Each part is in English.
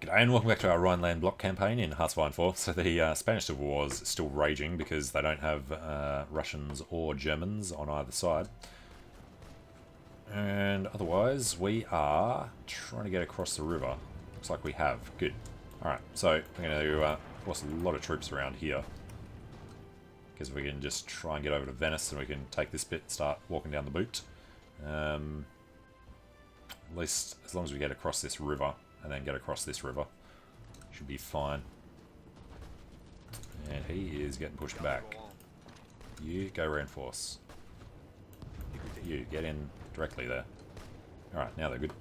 G'day and welcome back to our Rhineland block campaign in Hearts of Iron 4. So the Spanish Civil War is still raging because they don't have Russians or Germans on either side. And otherwise, we are trying to get across the river. Looks like we have. Good. Alright, so we're going to force a lot of troops around here. Because if we can just try and get over to Venice and we can take this bit and start walking down the boot. At least as long as we get across this river. And then get across this river. Should be fine. And he is getting pushed back. You go reinforce. You get in directly there. Alright, now they're good.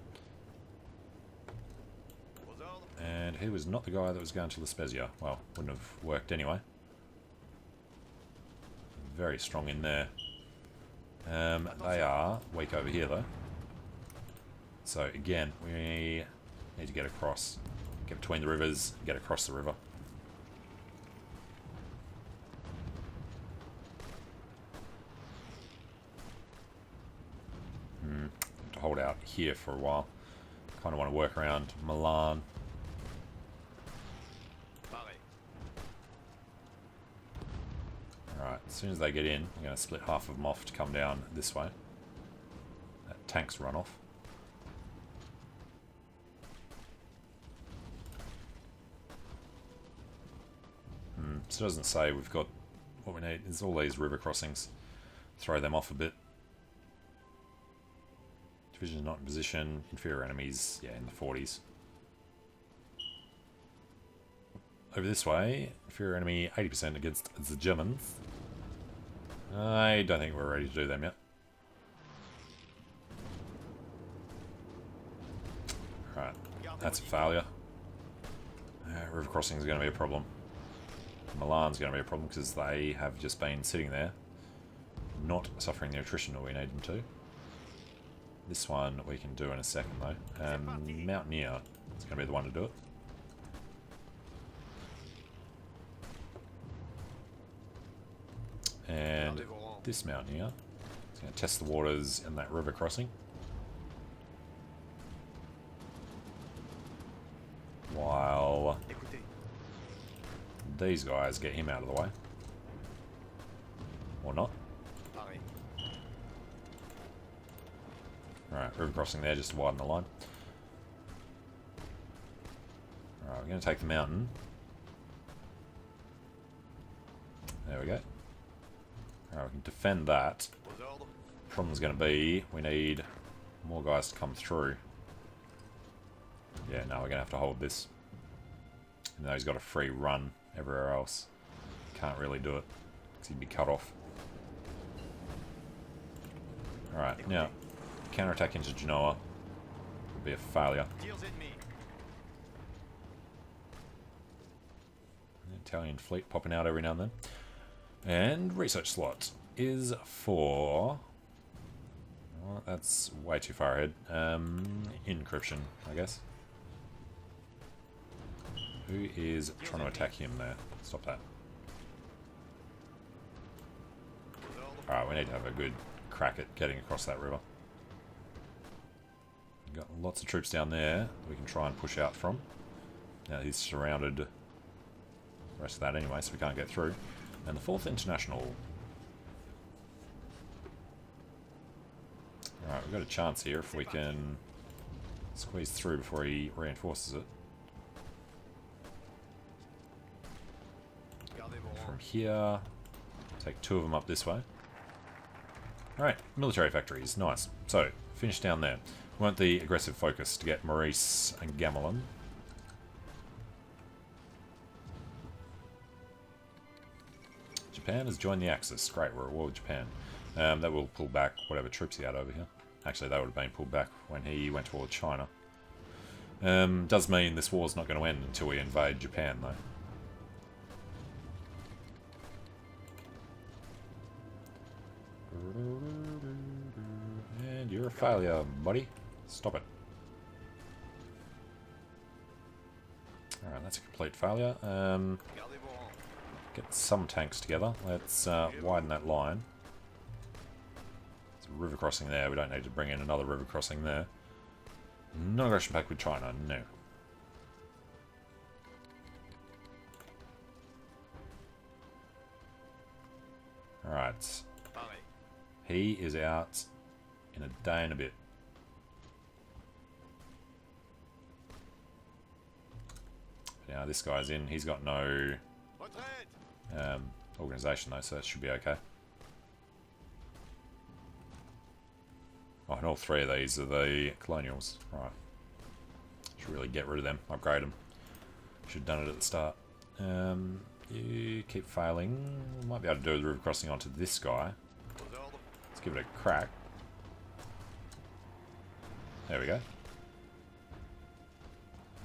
And he was not the guy that was going to La Spezia. Well, wouldn't have worked anyway. Very strong in there. They are weak over here though. So again, we need to get across. Get between the rivers, get across the river. To hold out here for a while. Kind of want to work around Milan. Alright, as soon as they get in, I'm going to split half of them off to come down this way. That tank's run off. So it doesn't say we've got what we need. There's all these river crossings. Throw them off a bit. Division's not in position. Inferior enemies, yeah, in the 40s. Over this way, inferior enemy 80% against the Germans. I don't think we're ready to do them yet. Alright, that's a failure. River crossing is going to be a problem. Milan's going to be a problem because they have just been sitting there, not suffering the attrition that we need them to. This one we can do in a second though. Mountaineer is going to be the one to do it. And this Mountaineer is going to test the waters in that river crossing. While these guys get him out of the way. Or not. Alright, river crossing there just to widen the line. Alright, we're going to take the mountain. There we go. Alright, we can defend that. Problem's going to be, we need more guys to come through. Yeah, no, we're going to have to hold this. Even though he's got a free run everywhere else. Can't really do it, because he'd be cut off. Alright, now, counterattack into Genoa would be a failure. An Italian fleet popping out every now and then. And research slot is for... Well, that's way too far ahead. Encryption, I guess. Who is trying to attack him there? Stop that. Alright, we need to have a good crack at getting across that river. We've got lots of troops down there we can try and push out from. Now he's surrounded the rest of that anyway, so we can't get through. And the 4th International. Alright, we've got a chance here if we can squeeze through before he reinforces it. From here, take 2 of them up this way. Alright, military factories, nice. So, finish down there. We want the aggressive focus to get Maurice and Gamelin. Japan has joined the Axis. Great, we're at war with Japan. That will pull back whatever troops he had over here. Actually, they would have been pulled back when he went to war with China. Does mean this war's not going to end until we invade Japan, though. And you're a failure, buddy. Stop it. Alright, that's a complete failure. Get some tanks together. Let's widen that line. There's a river crossing there. We don't need to bring in another river crossing there. Non-aggression pact with China. No. Alright. He is out in a day and a bit. Now this guy's in. He's got no organisation though, so that should be okay. Oh, and all three of these are the colonials. Right. Should really get rid of them. Upgrade them. Should have done it at the start. You keep failing. We might be able to do the river crossing onto this guy. Let's give it a crack. There we go.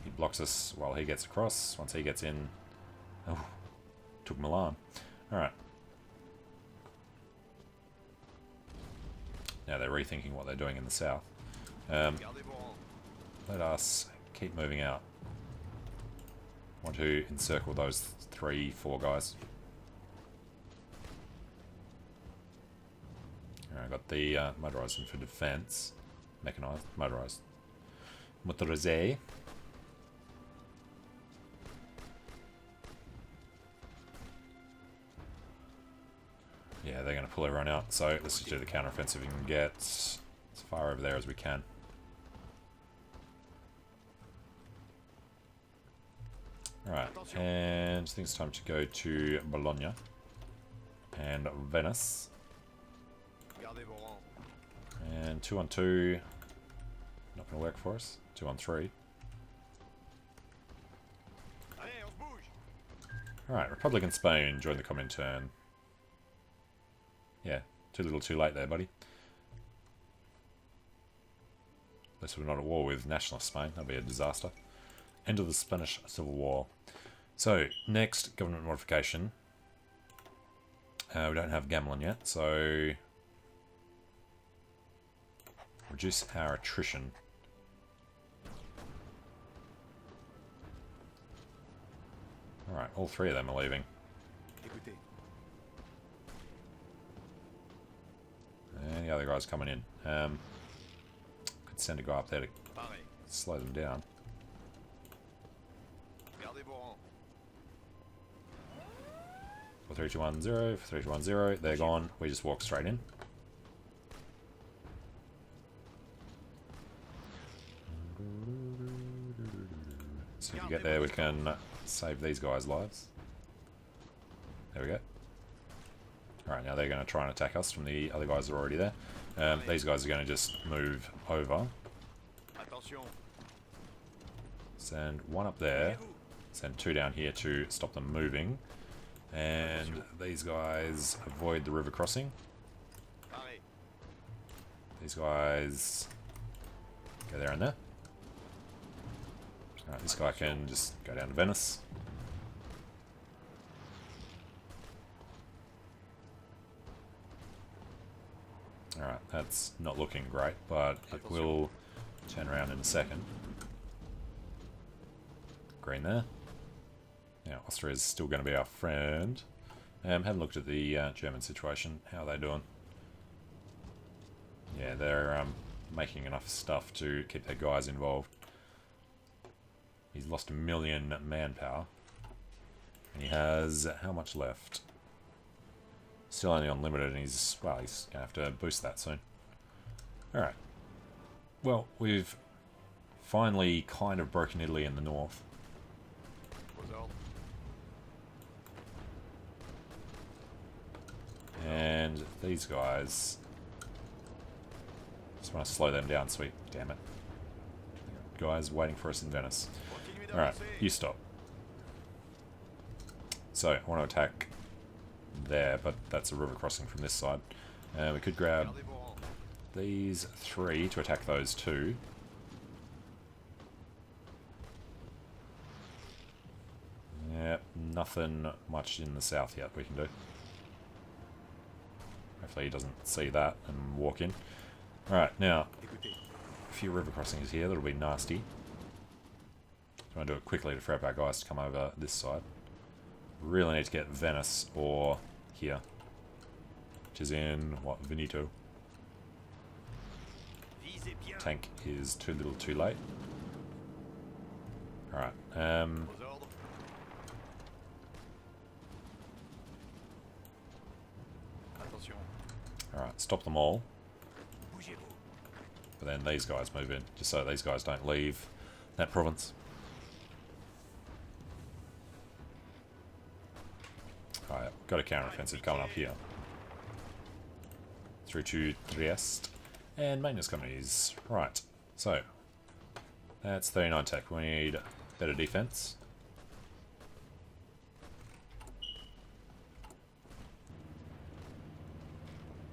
He blocks us while he gets across. Once he gets in... Oh, took Milan. Alright. Now they're rethinking what they're doing in the south. Let us keep moving out. Want to encircle those 3-4 guys. Alright, got the motorized for defense. Mechanized, motorized. Motorizé. Yeah, they're going to pull everyone out, so let's just do the counteroffensive and get as far over there as we can. Alright, and I think it's time to go to Bologna and Venice. And 2-on-2, not going to work for us. 2-on-3. Alright, Republic and Spain join the Comintern. Yeah, too little too late there, buddy. Unless we're not at war with nationalist Spain, that'd be a disaster. End of the Spanish Civil War. So, next, government modification. We don't have Gamelin yet, so... reduce our attrition. Alright, all three of them are leaving. And the other guy's coming in. Could send a guy up there to slow them down. For 3210, for 3210, they're gone. We just walk straight in. So if you get there, we can save these guys' lives. There we go. Alright, now they're going to try and attack us from the other guys that are already there. These guys are going to just move over. Send one up there. Send two down here to stop them moving. And these guys avoid the river crossing. These guys go there and there. Alright, this guy can just go down to Venice. Alright, that's not looking great, but it will turn around in a second. Green there. Now, Austria is still going to be our friend. Haven't looked at the German situation. How are they doing? Yeah, they're making enough stuff to keep their guys involved. He's lost 1 million manpower. And he has how much left? Still only unlimited, and he's, well, he's going to have to boost that soon. Alright. Well, we've finally kind of broken Italy in the north. And these guys... just want to slow them down, sweet. Damn it. Guys waiting for us in Venice. Alright, you stop. So, I want to attack there, but that's a river crossing from this side. We could grab these three to attack those two. Yep, nothing much in the south yet we can do. Hopefully he doesn't see that and walk in. Alright, now, a few river crossings here, that'll be nasty. I want to do it quickly to free up our guys to come over this side. Really need to get Venice or here, which is in, what, Veneto. Tank is too little too late. Alright, Alright, stop them all. But then these guys move in, just so these guys don't leave that province. Alright, got a counter-offensive coming up here. Through to Trieste. And maintenance companies. Right, so that's 39 tech. We need better defense.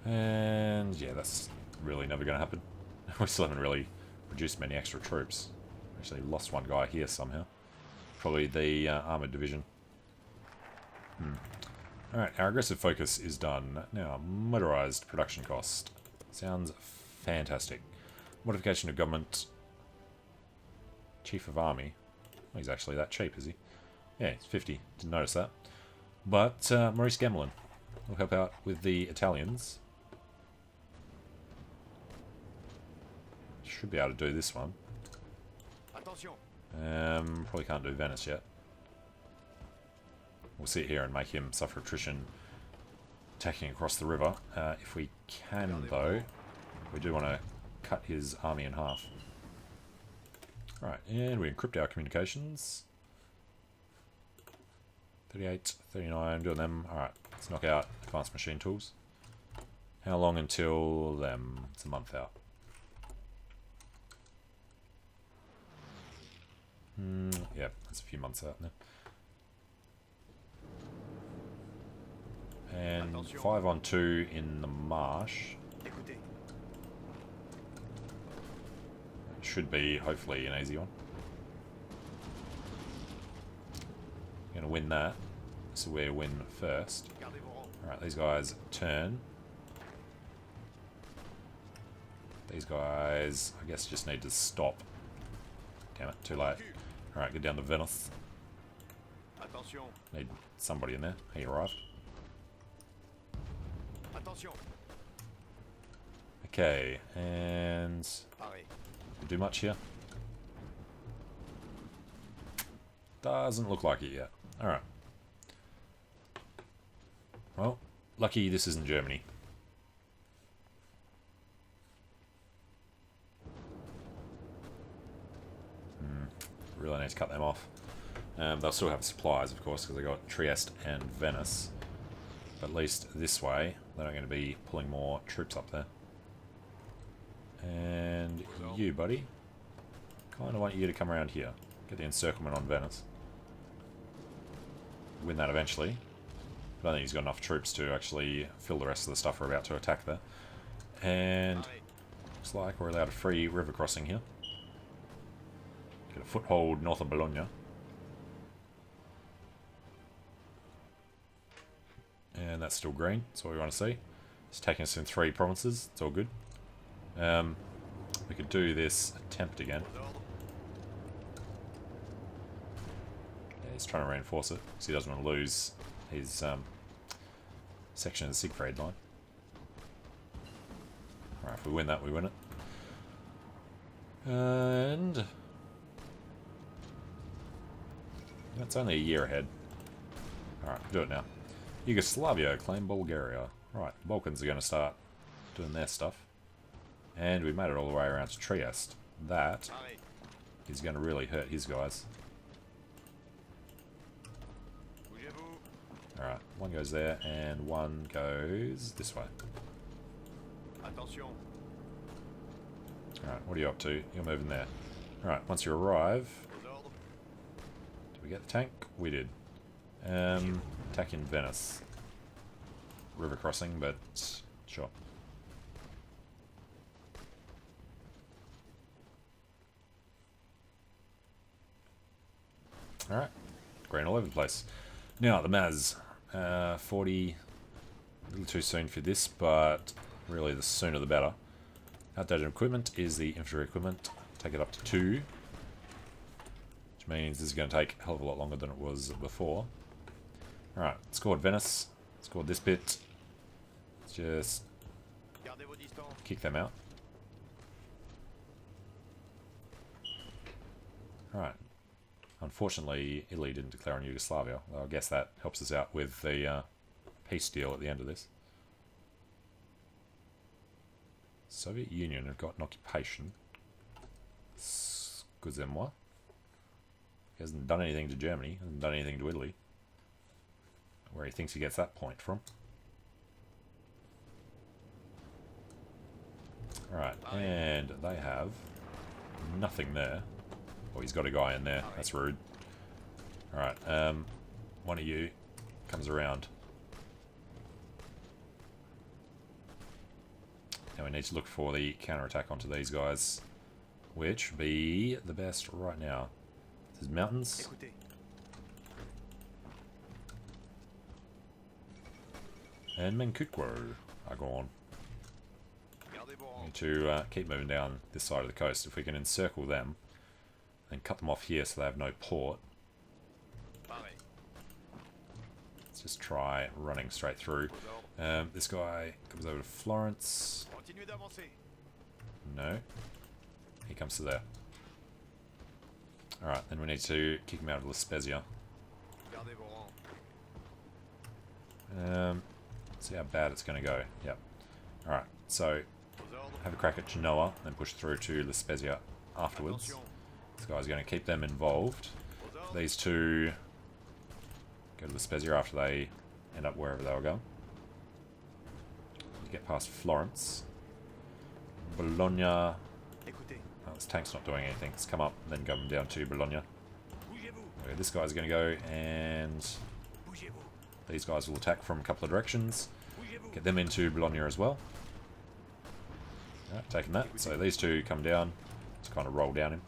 And yeah, that's really never going to happen. We still haven't really produced many extra troops. Actually lost one guy here somehow. Probably the armoured division. Alright, our aggressive focus is done. Now, motorised production cost. Sounds fantastic. Modification of government. Chief of Army. Well, he's actually that cheap, is he? Yeah, he's 50. Didn't notice that. But Maurice Gamelin will help out with the Italians. Should be able to do this one. Probably can't do Venice yet. We'll sit here and make him suffer attrition attacking across the river. If we can, though, we do want to cut his army in half. Right, and we encrypt our communications. 38, 39, doing them. Alright, let's knock out advanced machine tools. How long until them? It's a month out. Yeah, that's a few months out now. And 5 on 2 in the marsh. Should be, hopefully, an easy one. Gonna win that. So we win first. Alright, these guys turn. These guys, I guess, just need to stop. Damn it, too late. Alright, get down to Venice. Need somebody in there. He arrived. Okay, and do much here? Doesn't look like it yet. Alright. Well, lucky this isn't Germany. Really need to cut them off. They'll still have supplies, of course, because they got Trieste and Venice. But at least this way, they're not going to be pulling more troops up there. And you, buddy. Kind of want you to come around here. Get the encirclement on Venice. Win that eventually. I don't think he's got enough troops to actually fill the rest of the stuff we're about to attack there. And looks like we're allowed a free river crossing here. Get a foothold north of Bologna. And that's still green. That's what we want to see. It's taking us in 3 provinces. It's all good. We could do this attempt again. Yeah, he's trying to reinforce it because he doesn't want to lose his section of the Siegfried line. Alright, if we win that, we win it. And that's only a year ahead. Alright, do it now. Yugoslavia claim Bulgaria. Right, Balkans are going to start doing their stuff. And we made it all the way around to Trieste. That is going to really hurt his guys. Alright, one goes there and one goes this way. Alright, what are you up to? You're moving there. Alright, once you arrive... Did we get the tank? We did. Attack in Venice. River crossing, but sure. Alright. Green all over the place. Now, the Maz. 40. A little too soon for this, but really the sooner the better. Outdated equipment is the infantry equipment. Take it up to 2. Which means this is going to take a hell of a lot longer than it was before. Alright, scored Venice. Scored this bit. Let's just kick them out. Alright. Unfortunately, Italy didn't declare on Yugoslavia. Well, I guess that helps us out with the peace deal at the end of this. Soviet Union have got an occupation. Excusez-moi. He hasn't done anything to Germany, hasn't done anything to Italy. Where he thinks he gets that point from. Alright, and they have nothing there. Oh, he's got a guy in there. That's rude. Alright, one of you comes around. Now we need to look for the counterattack onto these guys, which would be the best right now. There's mountains. And Menkutwo are gone. We need to keep moving down this side of the coast. If we can encircle them and cut them off here so they have no port. Let's just try running straight through. This guy comes over to Florence. No. He comes to there. Alright, then we need to kick him out of La Spezia. See how bad it's going to go. Yep. Alright, so have a crack at Genoa, then push through to La Spezia afterwards. This guy's going to keep them involved. These two go to La Spezia after they end up wherever they were going. Get past Florence. Bologna. Oh, this tank's not doing anything. Let's come up, then go down to Bologna. Okay, this guy's going to go, and these guys will attack from a couple of directions. Get them into Bologna as well. Alright, taking that. So these two come down. Just kind of roll down him.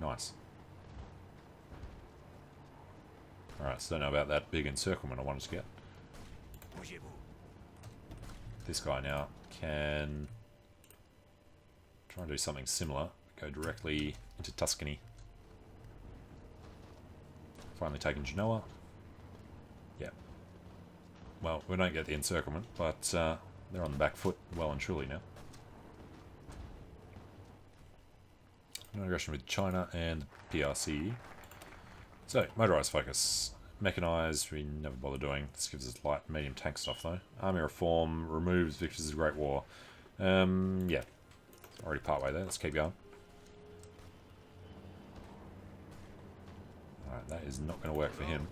Nice. Alright, so don't know about that big encirclement I wanted to get. This guy now can try and do something similar. Go directly into Tuscany. Finally taken Genoa. Yeah. Well, we don't get the encirclement, but they're on the back foot well and truly now. No aggression with China and PRC. So, motorized focus. Mechanized, we never bother doing. This gives us light and medium tank stuff though. Army reform, removes victors of the Great War. Yeah. Already part way there, let's keep going. Alright, that is not going to work for him.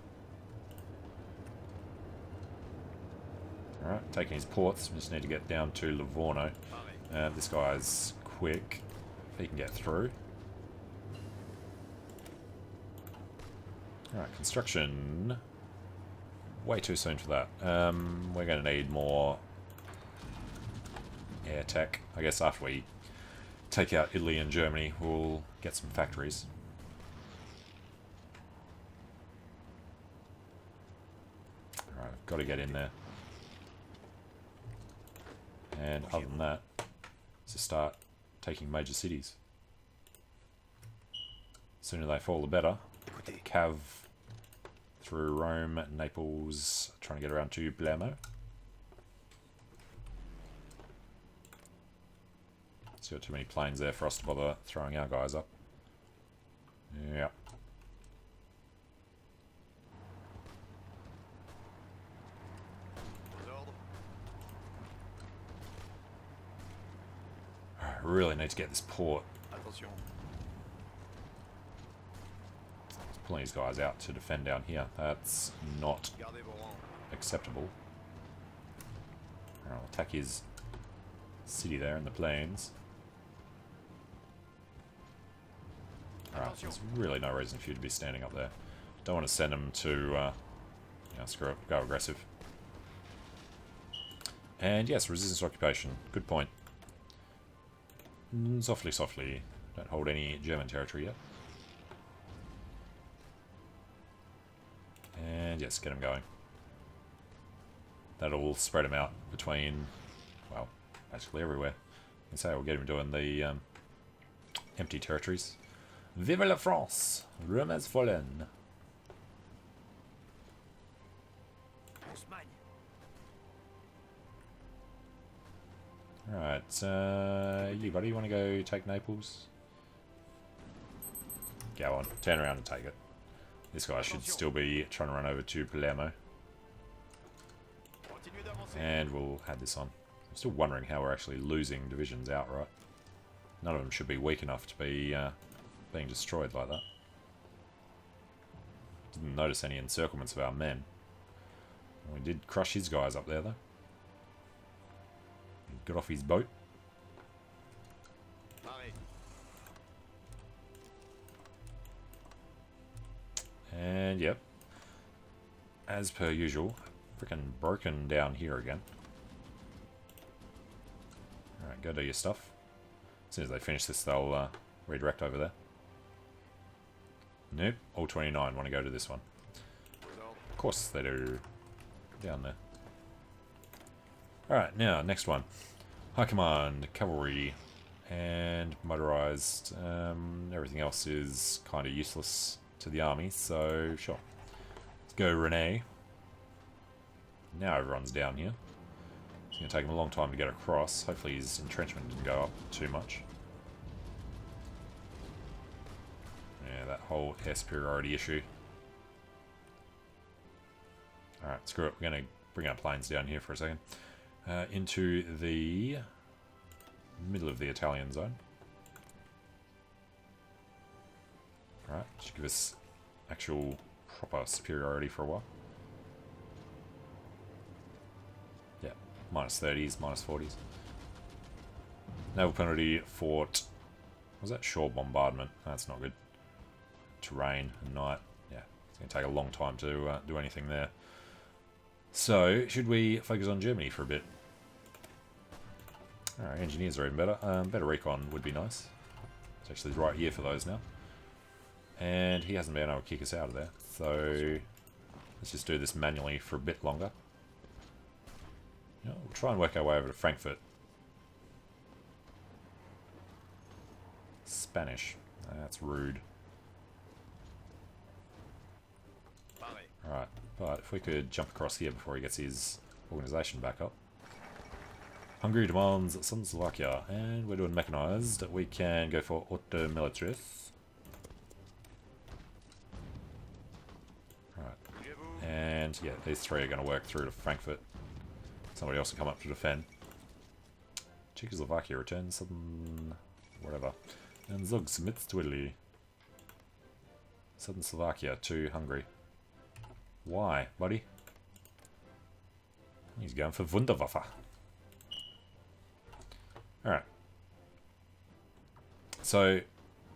Alright, taking his ports, we just need to get down to Livorno. This guy's quick, if he can get through. Alright, construction. Way too soon for that. We're going to need more air tech. I guess after we take out Italy and Germany, we'll get some factories. Alright, I've got to get in there. And other than that, to start taking major cities. The sooner they fall, the better. Cav through Rome, Naples, trying to get around to Palermo. It's got too many planes there for us to bother throwing our guys up. Yeah. I really need to get this port. Pulling these guys out to defend down here. That's not acceptable. I'll attack his city there in the plains. Alright, there's really no reason for you to be standing up there. Don't want to send them to, screw it, go aggressive. And yes, resistance to occupation. Good point. Softly, softly. Don't hold any German territory yet. And yes, get them going. That'll spread them out between, well, basically everywhere. You can say we'll get him doing the empty territories. Vive la France! Rome has fallen. Alright, you buddy, you want to go take Naples? Go on, turn around and take it. This guy should still be trying to run over to Palermo. And we'll add this on. I'm still wondering how we're actually losing divisions outright. None of them should be weak enough to be being destroyed like that. Didn't notice any encirclements of our men. We did crush his guys up there though. He got off his boat. And yep, as per usual, freaking broken down here again. Alright, go do your stuff. As soon as they finish this, they'll redirect over there. Nope, all 29 want to go to this one. Of course they do. Down there. Alright, now, next one. High Command, Cavalry, and motorized. Everything else is kind of useless to the army, so sure. Let's go Rene. Now everyone's down here. It's going to take him a long time to get across. Hopefully his entrenchment didn't go up too much. Yeah, that whole air superiority issue. Alright, screw it. We're going to bring our planes down here for a second. Into the middle of the Italian zone. Alright, should give us actual proper superiority for a while. Yeah, minus 30s, minus 40s. Naval penalty, fort. Was that shore bombardment? That's not good. Terrain and night. Yeah, it's going to take a long time to do anything there. So, should we focus on Germany for a bit? Alright, engineers are even better. Better recon would be nice. It's actually the right year for those now. And he hasn't been able to kick us out of there. So, let's just do this manually for a bit longer. You know, we'll try and work our way over to Frankfurt. Spanish. That's rude. Alright, but if we could jump across here before he gets his organisation back up. Hungary demands Southern Slovakia, and we're doing mechanized. We can go for auto militaris. Alright, and yeah, these three are going to work through to Frankfurt. Somebody else will come up to defend. Czechoslovakia returns Southern whatever. And Zug submits to Italy. Southern Slovakia to Hungary. Why, buddy? He's going for Wunderwaffe. Alright. So,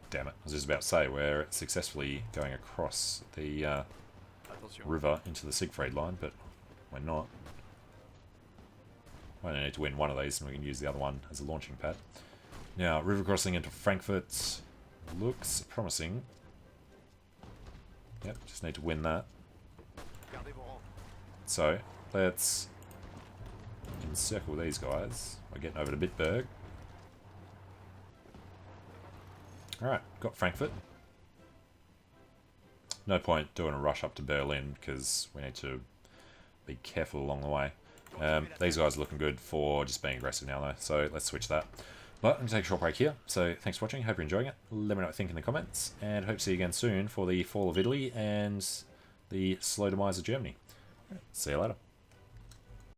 damn it, I was just about to say, we're successfully going across the river into the Siegfried line, but we're not. I only need to win one of these and we can use the other one as a launching pad. Now, river crossing into Frankfurt looks promising. Yep, just need to win that. So, let's encircle these guys. We're getting over to Bitburg. Alright, got Frankfurt. No point doing a rush up to Berlin because we need to be careful along the way. These guys are looking good for just being aggressive now though, so let's switch that. But I'm going to take a short break here, so thanks for watching, hope you're enjoying it. Let me know what you think in the comments, and hope to see you again soon for the fall of Italy and the slow demise of Germany. See you later.